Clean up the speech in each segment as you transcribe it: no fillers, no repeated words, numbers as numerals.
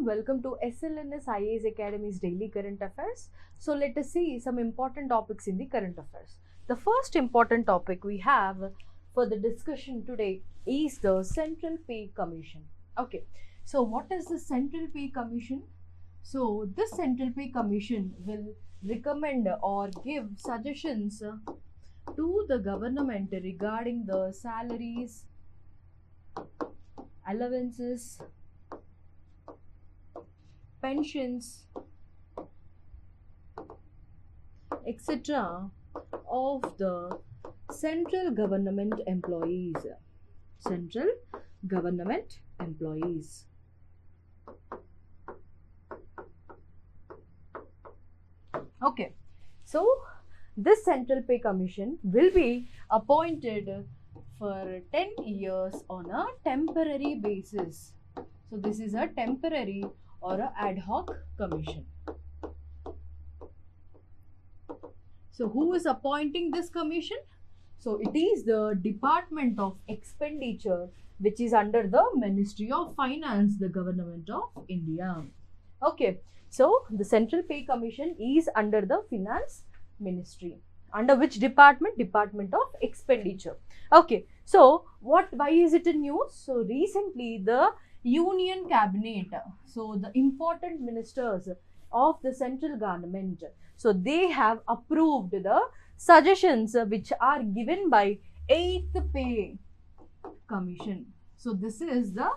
welcome to SLNS IAS Academy's Daily Current Affairs. So let us see some important topics in the current affairs. The first important topic we have for the discussion today is the Central Pay Commission. Okay, so what is the Central Pay Commission? So this Central Pay Commission will recommend or give suggestions to the government regarding the salaries, allowances, pensions, etc. of the central government employees. Central government employees. Okay, so this Central Pay Commission will be appointed for 10 years on a temporary basis. So this is a temporary or a ad hoc commission. So who is appointing this commission? So it is the Department of Expenditure, which is under the Ministry of Finance, the Government of India. Okay, so the Central Pay Commission is under the Finance Ministry. Under which department? Department of Expenditure. Okay, so why is it in news? So recently the Union Cabinet, so the important ministers of the central government, so they have approved the suggestions which are given by 8th Pay Commission. So this is the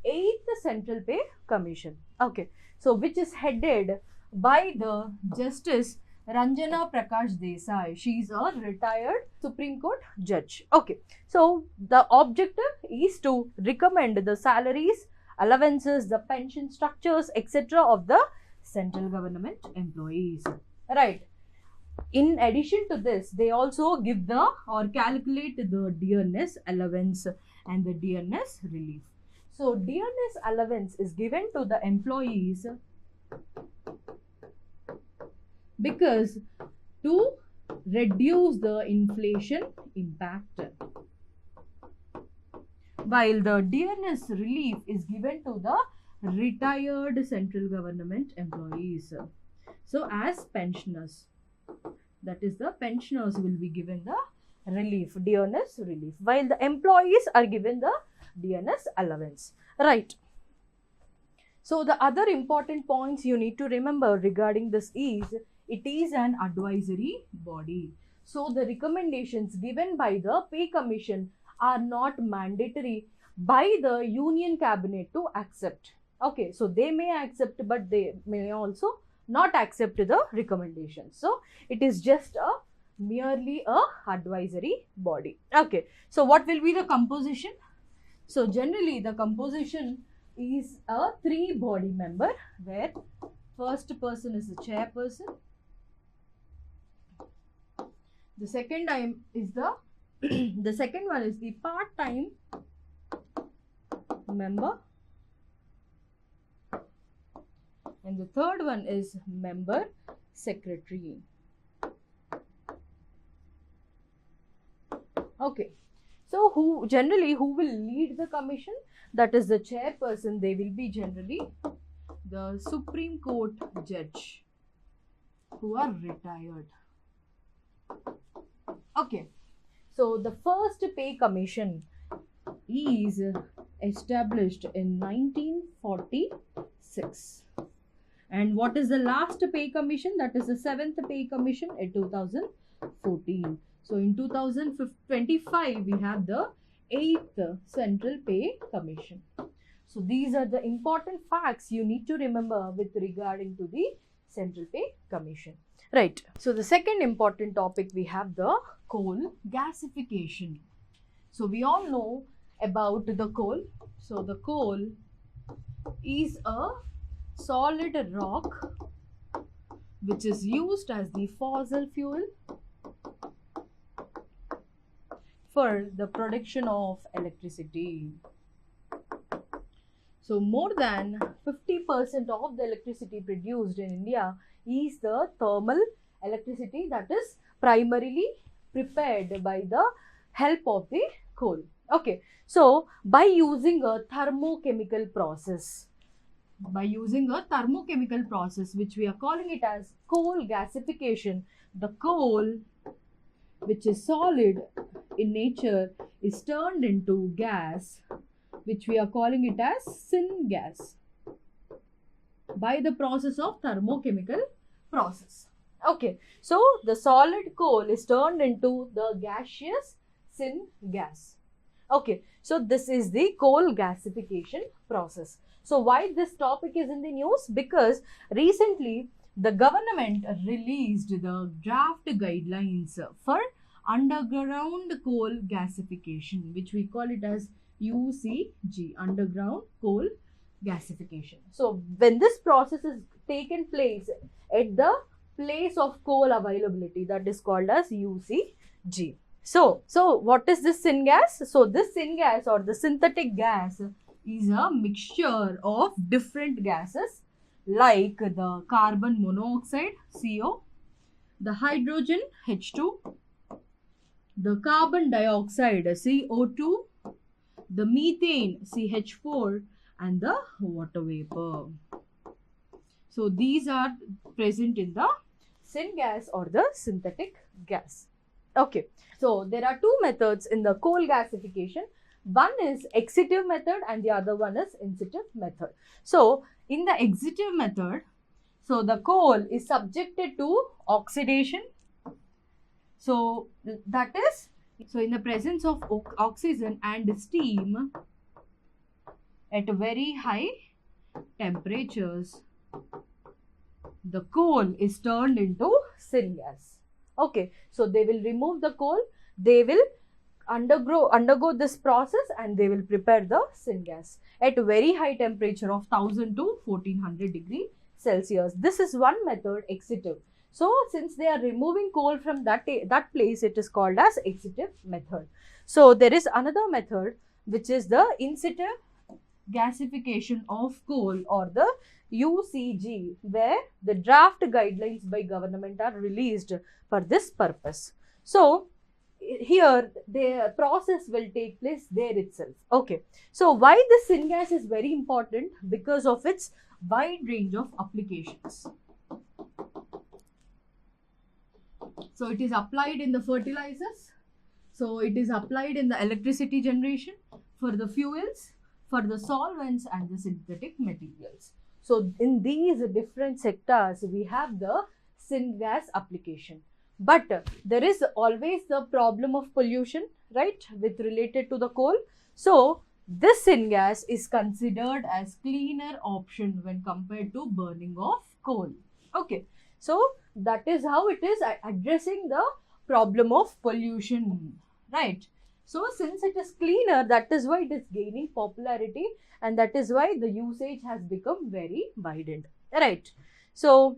8th Central Pay Commission. Okay, so which is headed by the Justice Ranjana Prakash Desai. She is a retired Supreme Court judge. Okay, so the objective is to recommend the salaries, allowances, the pension structures, etc. of the central government employees. Right. In addition to this, they also give the or calculate the dearness allowance and the dearness relief. So dearness allowance is given to the employees because to reduce the inflation impact, while the dearness relief is given to the retired central government employees. So as pensioners, that is the pensioners will be given the relief, dearness relief, while the employees are given the dearness allowance. Right. So the other important points you need to remember regarding this is, it is an advisory body. So the recommendations given by the Pay Commission are not mandatory by the Union Cabinet to accept. Okay, so they may accept, but they may also not accept the recommendations. So it is just merely a advisory body. Okay, so what will be the composition? So generally the composition is a 3 body member, where first person is the chairperson, the second is the the second one is the part-time member, and the third one is member secretary. Okay, so who will lead the commission? That is the chairperson. They will be generally the Supreme Court judge who are retired. Okay, so the first Pay Commission is established in 1946. And what is the last Pay Commission? That is the 7th Pay Commission in 2014. So in 2025, we have the 8th Central Pay Commission. So these are the important facts you need to remember with regarding to the Central Pay Commission. Right. So the second important topic, we have the coal gasification. So we all know about the coal. So the coal is a solid rock which is used as the fossil fuel for the production of electricity. So more than 50% of the electricity produced in India is the thermal electricity, that is primarily prepared by the help of the coal. Okay, so by using a thermochemical process, by using a thermochemical process, which we are calling it as coal gasification. The coal, which is solid in nature, is turned into gas, which we are calling it as syngas, by the process of thermochemical process. Okay, so the solid coal is turned into the gaseous syngas. Okay, so this is the coal gasification process. So why this topic is in the news? Because recently the government released the draft guidelines for underground coal gasification, which we call it as UCG, underground coal gasification. So when this process is taken place at the place of coal availability, that is called as UCG. So what is this syngas? So this syngas or the synthetic gas is a mixture of different gases like the carbon monoxide CO, the hydrogen H2, the carbon dioxide CO2, the methane CH4, and the water vapor. So these are present in the syngas or the synthetic gas. Okay, so there are two methods in the coal gasification. One is excitive method and the other one is incitive method. So in the excitive method, so the coal is subjected to oxidation. So that is, so in the presence of oxygen and steam at very high temperatures, the coal is turned into syngas. Okay, so they will remove the coal, they will undergo this process, and they will prepare the syngas at a very high temperature of 1000 to 1400 degrees Celsius. This is one method, excitive. So since they are removing coal from that place, it is called as excitive method. So there is another method which is the incitive gasification of coal or the UCG, where the draft guidelines by government are released for this purpose. So here the process will take place there itself. Okay, so why this syngas is very important? Because of its wide range of applications. So it is applied in the fertilizers, so it is applied in the electricity generation, for the fuels, for the solvents, and the synthetic materials. So in these different sectors, we have the syngas application. But there is always the problem of pollution, right, with related to the coal. So this syngas is considered as cleaner option when compared to burning of coal. Okay, so that is how it is addressing the problem of pollution, right? So since it is cleaner, that is why it is gaining popularity, and that is why the usage has become very widened, right? So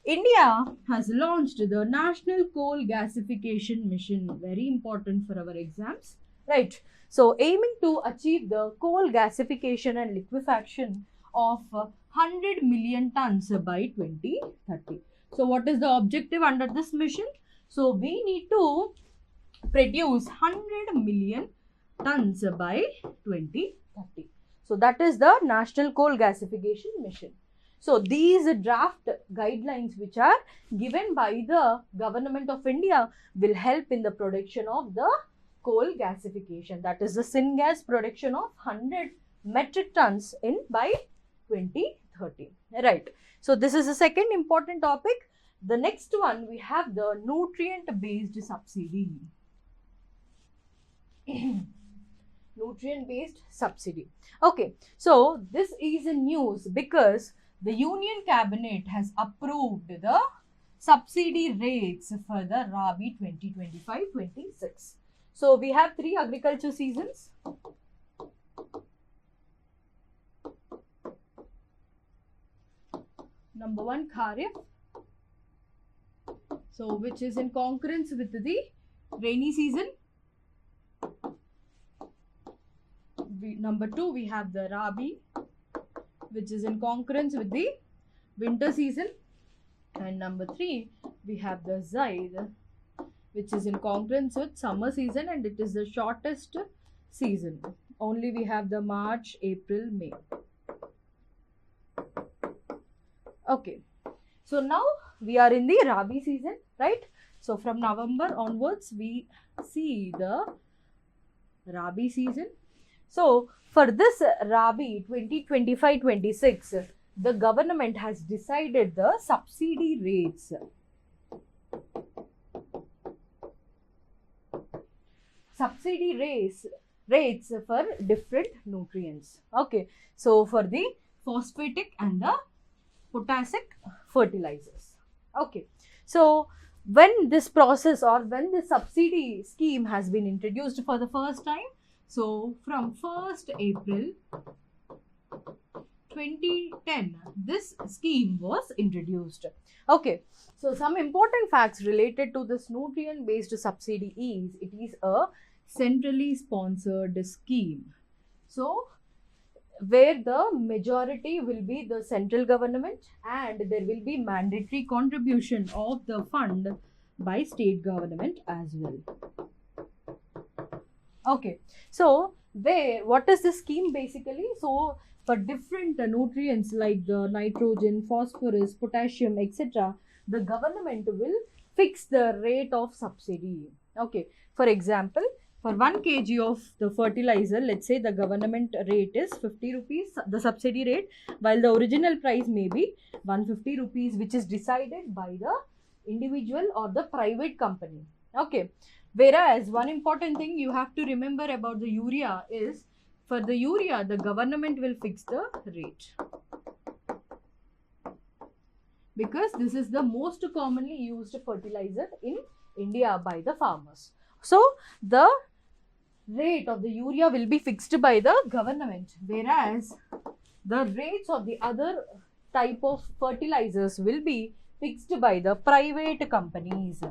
India has launched the National Coal Gasification Mission, very important for our exams, right? So aiming to achieve the coal gasification and liquefaction of 100 million tons by 2030. So what is the objective under this mission? So we need to produce 100 million tons by 2030. So that is the National Coal Gasification Mission. So these draft guidelines which are given by the Government of India will help in the production of the coal gasification, that is the syngas production of 100 metric tons in by 2030, right? So this is the second important topic. The next one, we have the nutrient based subsidy. Nutrient based subsidy. Okay, so this is a news because the Union Cabinet has approved the subsidy rates for the Rabi 2025-26. So we have 3 agriculture seasons. Number 1, Kharif, so which is in concurrence with the rainy season. Number 2, we have the Rabi, which is in concurrence with the winter season. And number 3, we have the Zaid, which is in concurrence with summer season, and it is the shortest season. Only we have the March, April, May. Okay. So now we are in the Rabi season, right? So from November onwards, we see the Rabi season. So for this Rabi 2025-26, the government has decided the subsidy rates. Subsidy rates for different nutrients. Okay. So for the phosphatic and the potassic fertilizers. Okay. So when this process or when the subsidy scheme has been introduced for the first time, so from 1st April 2010, this scheme was introduced. Okay. So some important facts related to this nutrient based subsidy is it is a centrally sponsored scheme. So where the majority will be the central government and there will be mandatory contribution of the fund by state government as well. Okay, so what is this scheme basically? So for different nutrients like the nitrogen, phosphorus, potassium, etc., the government will fix the rate of subsidy. Okay, for example, for 1 kg of the fertilizer, let's say the government rate is 50 rupees, the subsidy rate, while the original price may be 150 rupees, which is decided by the individual or the private company. Okay. Whereas one important thing you have to remember about the urea is, for the urea, the government will fix the rate. Because this is the most commonly used fertilizer in India by the farmers. So the rate of the urea will be fixed by the government, whereas the rates of the other type of fertilizers will be fixed by the private companies.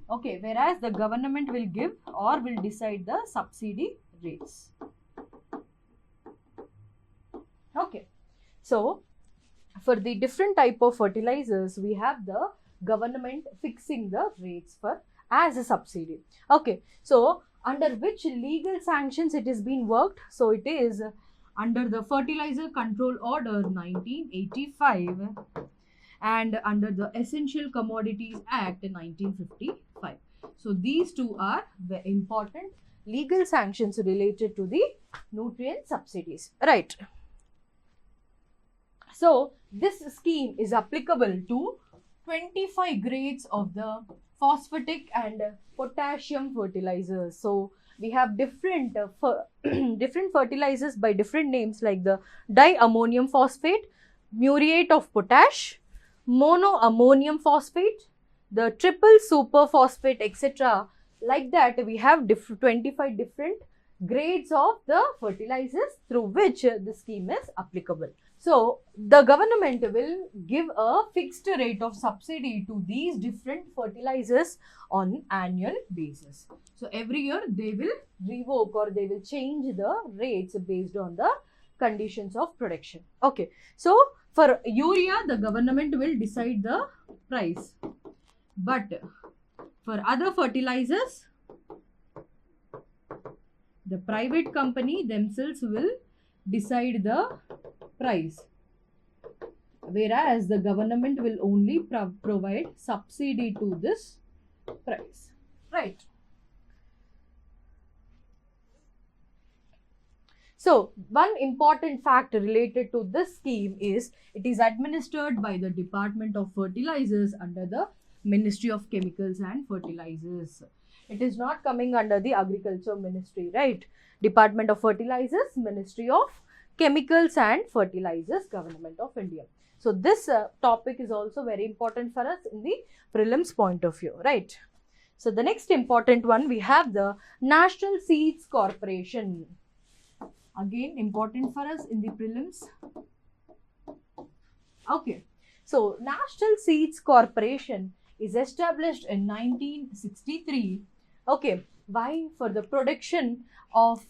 Okay, whereas the government will give or will decide the subsidy rates. Okay, so for the different type of fertilizers, we have the government fixing the rates for as a subsidy. Okay, so under which legal sanctions it is being worked? So it is under the Fertilizer Control Order 1985 and under the Essential Commodities Act 1955. So these two are the important legal sanctions related to the nutrient subsidies, right? So this scheme is applicable to 25 grades of the phosphatic and potassium fertilizers. So we have different different fertilizers by different names like the diammonium phosphate, muriate of potash, monoammonium phosphate, the triple superphosphate, etc. Like that, we have 25 different grades of the fertilizers through which the scheme is applicable. So the government will give a fixed rate of subsidy to these different fertilizers on annual basis. So every year they will revoke or they will change the rates based on the conditions of production. Okay, so for urea, the government will decide the price, but for other fertilizers, the private company themselves will decide the price, whereas the government will only provide subsidy to this price, right? So one important fact related to this scheme is it is administered by the Department of Fertilizers under the Ministry of Chemicals and Fertilizers. It is not coming under the Agriculture Ministry, right? Department of Fertilizers, Ministry of Chemicals and Fertilizers, Government of India. So this topic is also very important for us in the prelims point of view, right? So the next important one, we have the National Seeds Corporation. Again, important for us in the prelims. Okay, so National Seeds Corporation is established in 1963. Okay, why? For the production of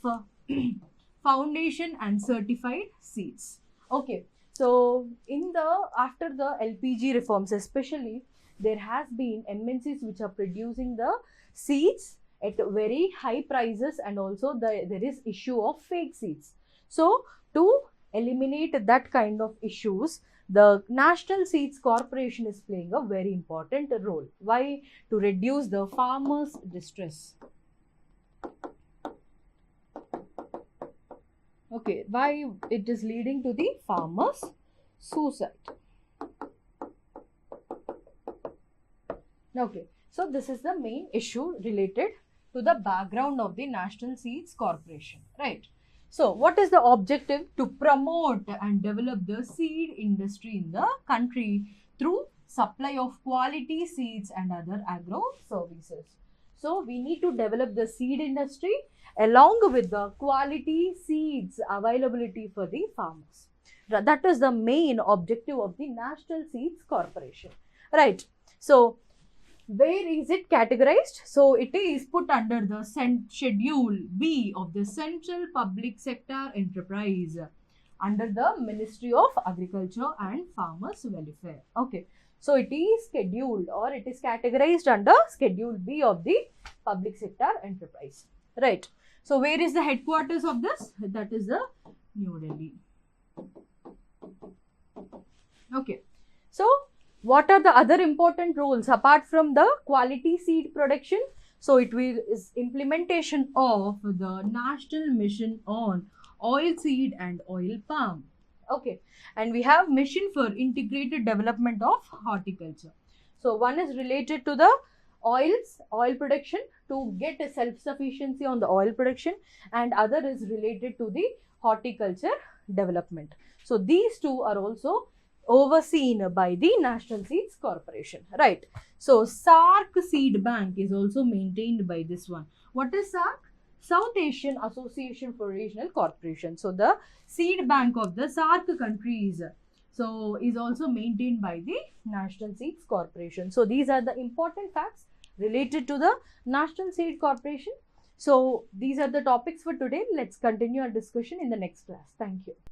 foundation and certified seeds. Okay, so after the LPG reforms especially, there has been MNCs which are producing the seeds at very high prices, and also there is issue of fake seeds. So to eliminate that kind of issues, the National Seeds Corporation is playing a very important role. Why? To reduce the farmers' distress. Okay, why it is leading to the farmers' suicide. Okay, so this is the main issue related to the background of the National Seeds Corporation, right? So, what is the objective? To promote and develop the seed industry in the country through supply of quality seeds and other agro services. So, we need to develop the seed industry along with the quality seeds availability for the farmers. That is the main objective of the National Seeds Corporation, right? So, where is it categorized? So, it is put under the Schedule B of the Central Public Sector Enterprise under the Ministry of Agriculture and Farmers Welfare. Okay. So, it is scheduled or it is categorized under Schedule B of the Public Sector Enterprise. Right. So, where is the headquarters of this? That is the New Delhi. Okay. So, what are the other important roles apart from the quality seed production? So, it is implementation of the National Mission on Oil Seed and Oil Palm. Okay. And we have Mission for Integrated Development of Horticulture. So, one is related to the oil production, to get a self-sufficiency on the oil production, and other is related to the horticulture development. So, these two are also overseen by the National Seeds Corporation, right? So, SAARC Seed Bank is also maintained by this one. What is SAARC? South Asian Association for Regional Corporation. So, the seed bank of the SAARC countries is also maintained by the National Seeds Corporation. So, these are the important facts related to the National Seed Corporation. So, these are the topics for today. Let's continue our discussion in the next class. Thank you.